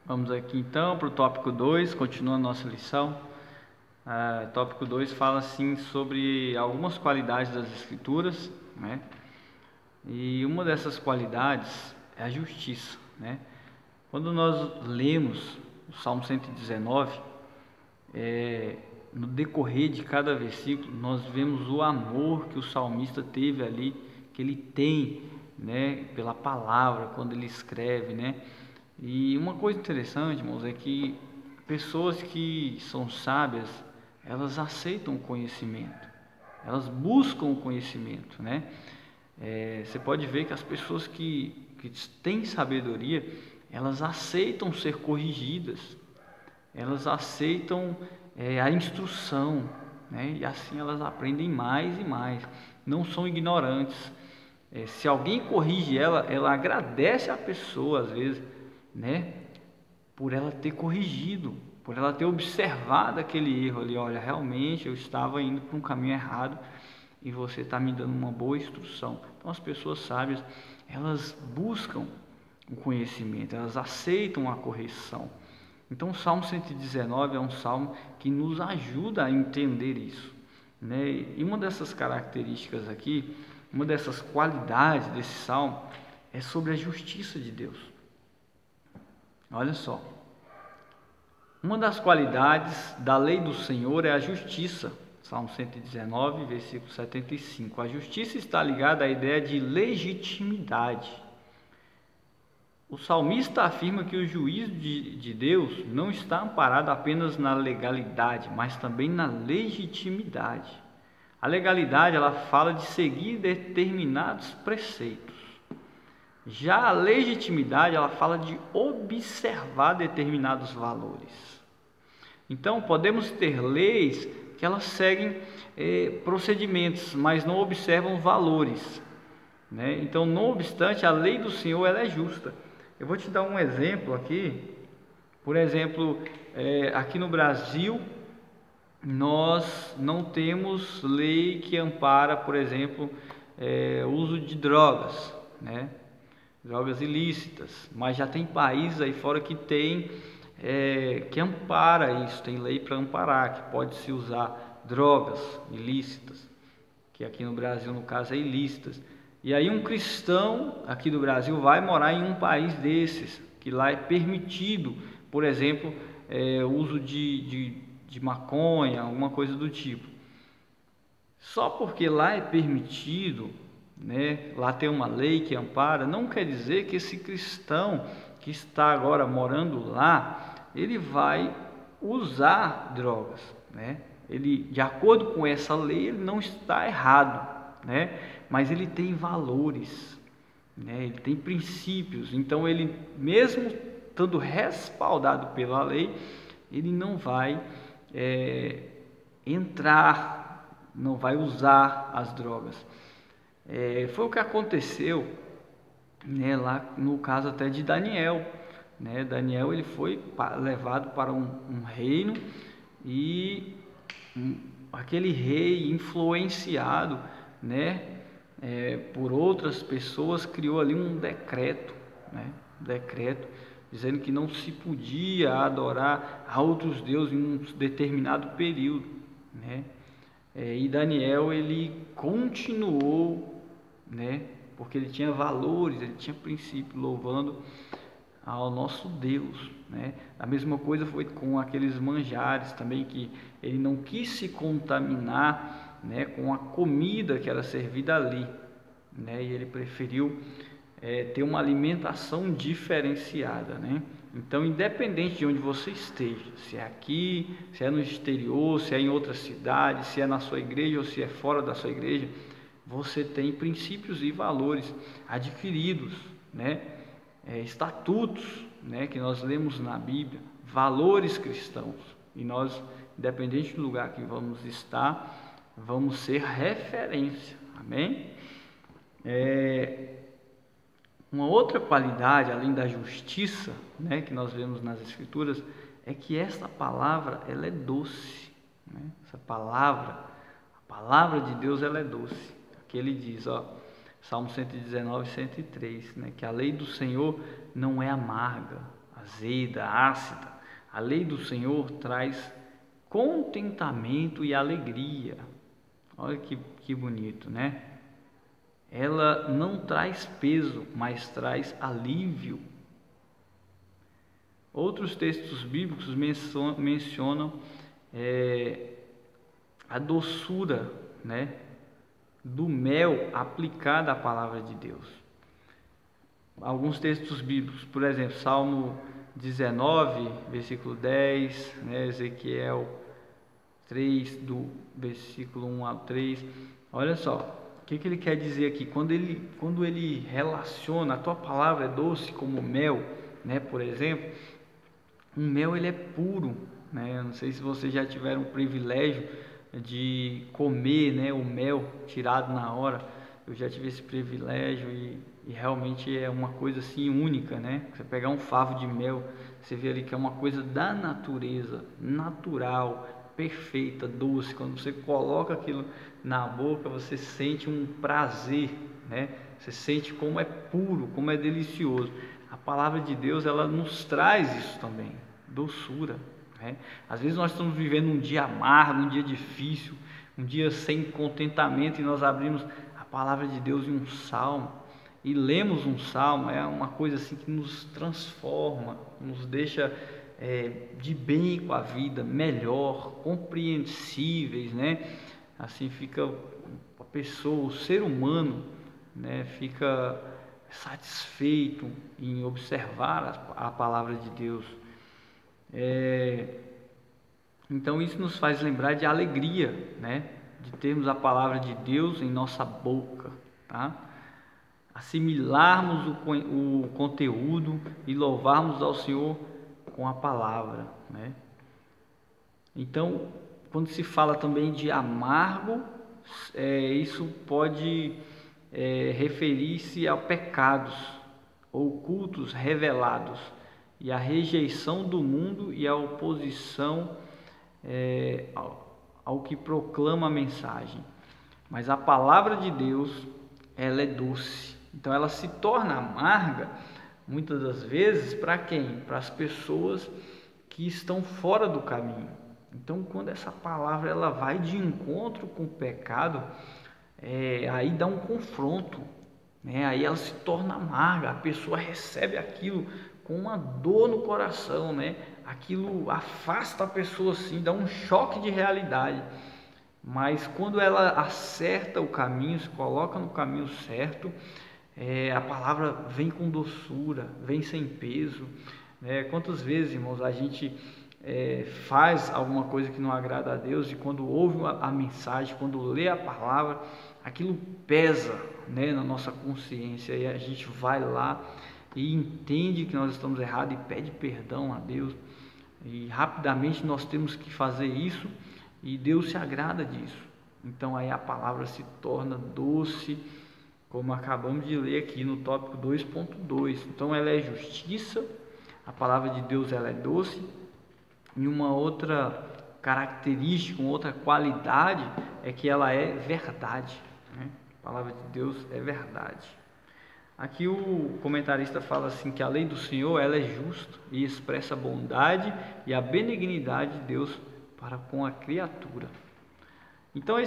Vamos aqui então para o tópico 2, continuando a nossa lição. Tópico 2 fala assim sobre algumas qualidades das Escrituras, né? E uma dessas qualidades é a justiça, né? Quando nós lemos o Salmo 119, no decorrer de cada versículo, nós vemos o amor que o salmista teve ali, que ele tem, né, pela palavra, quando ele escreve, né? E uma coisa interessante, irmãos, é que pessoas que são sábias, elas aceitam o conhecimento, elas buscam o conhecimento, né? Você pode ver que as pessoas que têm sabedoria, elas aceitam ser corrigidas, elas aceitam a instrução, né? E assim elas aprendem mais e mais, não são ignorantes. Se alguém corrige ela agradece a pessoa às vezes, né? Por ela ter corrigido, por ela ter observado aquele erro ali. Olha, realmente eu estava indo para um caminho errado e você está me dando uma boa instrução. Então as pessoas sábias, elas buscam o conhecimento, elas aceitam a correção. Então o Salmo 119 é um salmo que nos ajuda a entender isso, né? E uma dessas características aqui, uma dessas qualidades desse salmo é sobre a justiça de Deus. Olha só, uma das qualidades da lei do Senhor é a justiça. Salmo 119, versículo 75. A justiça está ligada à ideia de legitimidade. O salmista afirma que o juízo de Deus não está amparado apenas na legalidade, mas também na legitimidade. A legalidade, ela fala de seguir determinados preceitos. Já a legitimidade, ela fala de observar determinados valores. Então, podemos ter leis que elas seguem procedimentos, mas não observam valores, né? Então, não obstante, a lei do Senhor ela é justa. Eu vou te dar um exemplo aqui. Por exemplo, aqui no Brasil, nós não temos lei que ampara, por exemplo, o uso de drogas, né? Drogas ilícitas, mas já tem países aí fora que tem que ampara isso, tem lei para amparar, que pode se usar drogas ilícitas, que aqui no Brasil no caso é ilícitas. E aí um cristão aqui do Brasil vai morar em um país desses, que lá é permitido, por exemplo, o uso de maconha, alguma coisa do tipo. Só porque lá é permitido, né, lá tem uma lei que ampara, não quer dizer que esse cristão que está agora morando lá, ele vai usar drogas, né? Ele, de acordo com essa lei, ele não está errado, né? Mas ele tem valores, né? Ele tem princípios. Então ele, mesmo estando respaldado pela lei, ele não vai entrar, não vai usar as drogas. Foi o que aconteceu, né, lá no caso até de Daniel, né? Daniel ele foi levado para um reino e aquele rei influenciado, né, por outras pessoas criou ali um decreto, né, dizendo que não se podia adorar a outros deuses em um determinado período, né? E Daniel ele continuou, né, porque ele tinha valores, ele tinha princípios, louvando ao nosso Deus, né? A mesma coisa foi com aqueles manjares também, que ele não quis se contaminar, né, com a comida que era servida ali, né? E ele preferiu ter uma alimentação diferenciada, né? Então, independente de onde você esteja, se é aqui, se é no exterior, se é em outra cidade, se é na sua igreja ou se é fora da sua igreja, você tem princípios e valores adquiridos, né? Estatutos, né, que nós lemos na Bíblia, valores cristãos, e nós, independente do lugar que vamos estar, vamos ser referência, amém? Uma outra qualidade, além da justiça, né, que nós vemos nas Escrituras, é que esta palavra ela é doce, né? Essa palavra, a palavra de Deus, ela é doce. Aqui ele diz, ó, Salmo 119, 103, né, que a lei do Senhor não é amarga, azeda, ácida. A lei do Senhor traz contentamento e alegria. Olha que bonito, né? Ela não traz peso, mas traz alívio. Outros textos bíblicos mencionam a doçura, né, do mel aplicada à palavra de Deus. Alguns textos bíblicos, por exemplo, Salmo 19, versículo 10, né, Ezequiel 3, do versículo 1 ao 3. Olha só, o que ele quer dizer aqui? Quando ele relaciona, a tua palavra é doce como mel, né, por exemplo, o mel ele é puro, né? Eu não sei se vocês já tiveram o privilégio de comer, né, o mel tirado na hora. Eu já tive esse privilégio e realmente é uma coisa assim única, né? Você pegar um favo de mel, você vê ali que é uma coisa da natureza, natural, perfeita, doce. Quando você coloca aquilo na boca, você sente um prazer, né? Você sente como é puro, como é delicioso. A palavra de Deus, ela nos traz isso também, doçura, né? Às vezes nós estamos vivendo um dia amargo, um dia difícil, um dia sem contentamento, e nós abrimos a palavra de Deus em um salmo e lemos um salmo. É uma coisa assim que nos transforma, nos deixa de bem com a vida, melhor, compreensíveis, né? Assim fica a pessoa, o ser humano, né, fica satisfeito em observar a palavra de Deus. Então isso nos faz lembrar de alegria, né, de termos a palavra de Deus em nossa boca, tá? Assimilarmos o conteúdo e louvarmos ao Senhor com a palavra, né? Então, quando se fala também de amargo, isso pode referir-se a pecados ocultos revelados e a rejeição do mundo e a oposição ao que proclama a mensagem. Mas a palavra de Deus, ela é doce. Então ela se torna amarga muitas das vezes para quem? Para as pessoas que estão fora do caminho. Então quando essa palavra ela vai de encontro com o pecado, aí dá um confronto, né? Aí ela se torna amarga, a pessoa recebe aquilo com uma dor no coração, né? Aquilo afasta a pessoa assim, dá um choque de realidade. Mas quando ela acerta o caminho, se coloca no caminho certo, a palavra vem com doçura, vem sem peso, né? Quantas vezes, irmãos, a gente faz alguma coisa que não agrada a Deus, e quando ouve a mensagem, quando lê a palavra, aquilo pesa, né, na nossa consciência, e a gente vai lá e entende que nós estamos errados e pede perdão a Deus, e rapidamente nós temos que fazer isso, e Deus se agrada disso. Então aí a palavra se torna doce, como acabamos de ler aqui no tópico 2.2. Então ela é justiça, a palavra de Deus ela é doce, e uma outra característica, uma outra qualidade é que ela é verdade, né? A palavra de Deus é verdade. Aqui o comentarista fala assim que a lei do Senhor ela é justa e expressa a bondade e a benignidade de Deus para com a criatura. Então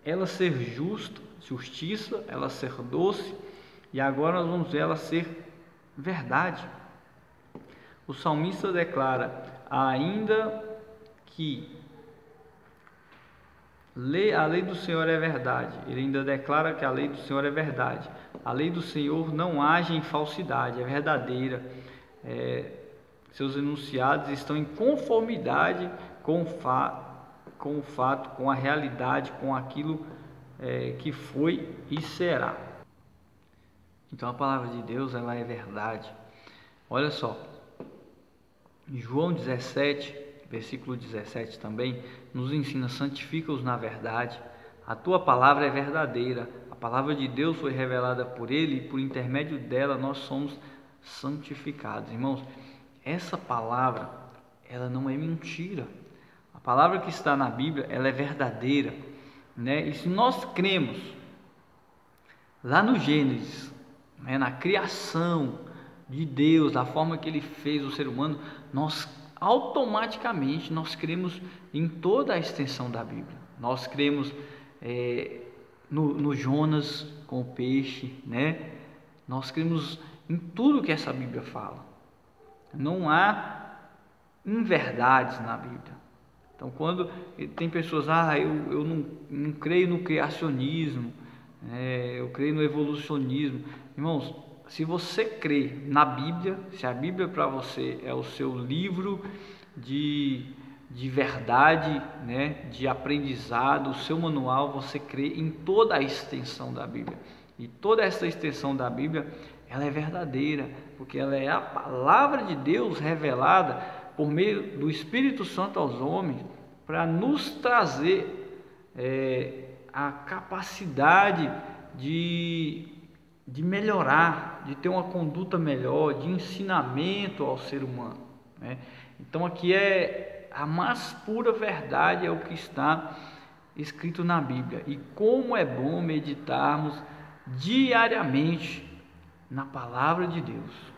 ela ser justa, justiça, ela ser doce, e agora nós vamos ver ela ser verdade. O salmista declara: ainda que a lei do Senhor é verdade. Ele ainda declara que a lei do Senhor é verdade. A lei do Senhor não age em falsidade, é verdadeira. Seus enunciados estão em conformidade com o fato, com a realidade, com aquilo que foi e será. Então a palavra de Deus ela é verdade. Olha só, em João 17, versículo 17 também, nos ensina: santifica-os na verdade, a tua palavra é verdadeira. A palavra de Deus foi revelada por Ele, e por intermédio dela nós somos santificados. Irmãos, essa palavra, ela não é mentira. A palavra que está na Bíblia, ela é verdadeira, né? E se nós cremos lá no Gênesis, né, na criação, de Deus, da forma que Ele fez o ser humano, nós automaticamente nós cremos em toda a extensão da Bíblia. Nós cremos no Jonas com o peixe, né? Nós cremos em tudo que essa Bíblia fala. Não há inverdades na Bíblia. Então, quando tem pessoas, eu não creio no criacionismo, eu creio no evolucionismo. Irmãos, se você crê na Bíblia, se a Bíblia para você é o seu livro de verdade, né, de aprendizado, o seu manual, você crê em toda a extensão da Bíblia. E toda essa extensão da Bíblia, ela é verdadeira, porque ela é a palavra de Deus revelada por meio do Espírito Santo aos homens, para nos trazer a capacidade de melhorar, de ter uma conduta melhor, de ensinamento ao ser humano, né? Então aqui a mais pura verdade é o que está escrito na Bíblia. E como é bom meditarmos diariamente na palavra de Deus.